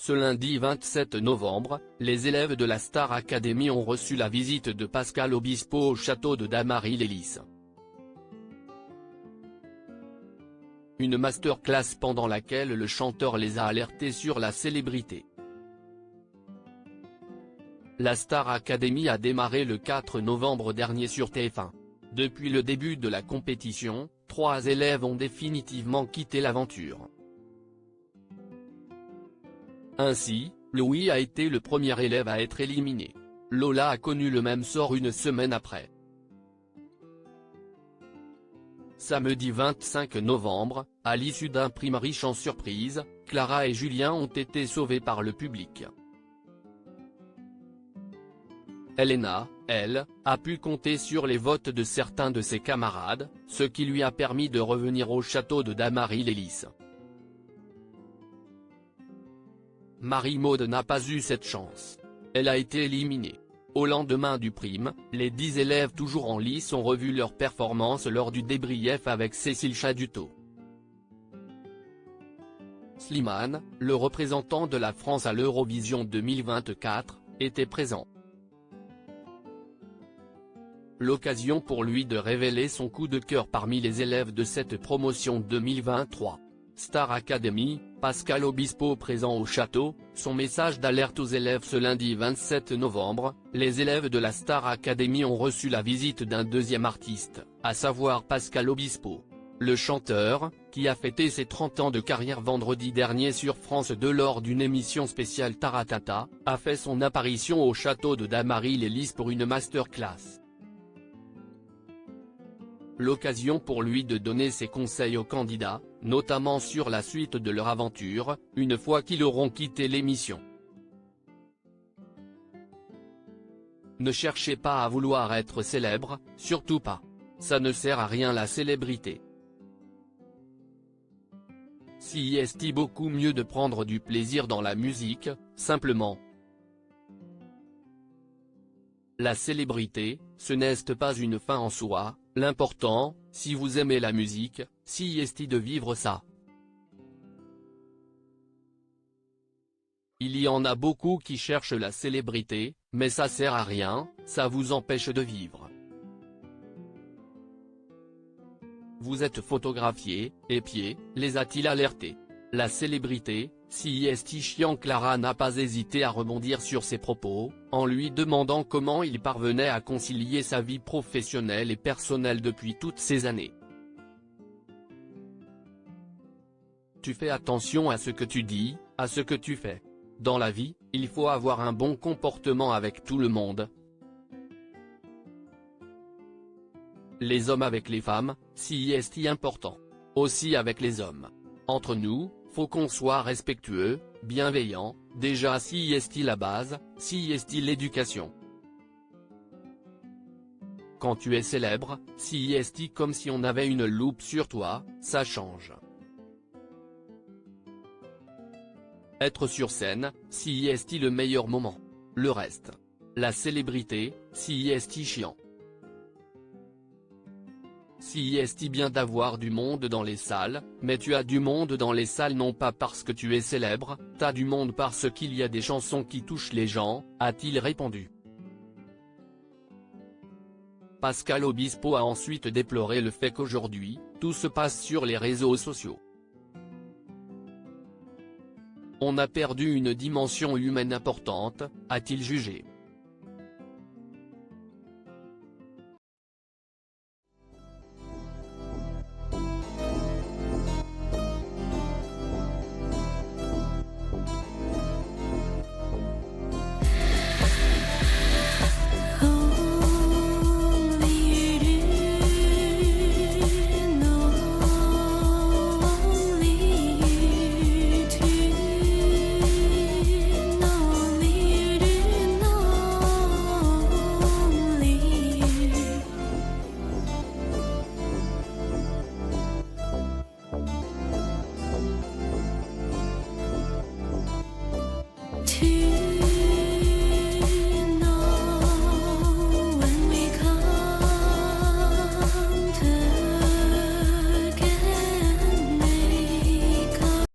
Ce lundi 27 novembre, les élèves de la Star Academy ont reçu la visite de Pascal Obispo au château de Damary-les-Lys. Une masterclass pendant laquelle le chanteur les a alertés sur la célébrité. La Star Academy a démarré le 4 novembre dernier sur TF1. Depuis le début de la compétition, 3 élèves ont définitivement quitté l'aventure. Ainsi, Louis a été le premier élève à être éliminé. Lola a connu le même sort une semaine après. Samedi 25 novembre, à l'issue d'un prime riche en surprises, Clara et Julien ont été sauvés par le public. Elena, elle, a pu compter sur les votes de certains de ses camarades, ce qui lui a permis de revenir au château de Damary-les-Lys. Marie-Maude n'a pas eu cette chance. Elle a été éliminée. Au lendemain du prime, les 10 élèves toujours en lice ont revu leur performance lors du débrief avec Cécile Chaduteau. Slimane, le représentant de la France à l'Eurovision 2024, était présent. L'occasion pour lui de révéler son coup de cœur parmi les élèves de cette promotion 2023. Star Academy, Pascal Obispo présent au château, son message d'alerte aux élèves ce lundi 27 novembre, les élèves de la Star Academy ont reçu la visite d'un deuxième artiste, à savoir Pascal Obispo. Le chanteur, qui a fêté ses 30 ans de carrière vendredi dernier sur France 2 lors d'une émission spéciale Taratata, a fait son apparition au château de Damary-les-Lys pour une masterclass. L'occasion pour lui de donner ses conseils aux candidats, notamment sur la suite de leur aventure, une fois qu'ils auront quitté l'émission. Ne cherchez pas à vouloir être célèbre, surtout pas. Ça ne sert à rien la célébrité. Si est beaucoup mieux de prendre du plaisir dans la musique, simplement. La célébrité, ce n'est pas une fin en soi, l'important, si vous aimez la musique, si est de vivre ça. Il y en a beaucoup qui cherchent la célébrité, mais ça sert à rien, ça vous empêche de vivre. Vous êtes photographié, épié, les a-t-il alertés? La célébrité, si est chiant. Clara n'a pas hésité à rebondir sur ses propos, en lui demandant comment il parvenait à concilier sa vie professionnelle et personnelle depuis toutes ces années. Tu fais attention à ce que tu dis, à ce que tu fais. Dans la vie, il faut avoir un bon comportement avec tout le monde. Les hommes avec les femmes, si est important. Aussi avec les hommes. Entre nous, faut qu'on soit respectueux, bienveillant, déjà si est la base, si est l'éducation. Quand tu es célèbre, si est comme si on avait une loupe sur toi, ça change. Être sur scène, si est le meilleur moment. Le reste. La célébrité, si est chiant. Si est bien d'avoir du monde dans les salles, mais tu as du monde dans les salles non pas parce que tu es célèbre, t'as du monde parce qu'il y a des chansons qui touchent les gens, a-t-il répondu. Pascal Obispo a ensuite déploré le fait qu'aujourd'hui, tout se passe sur les réseaux sociaux. On a perdu une dimension humaine importante, a-t-il jugé.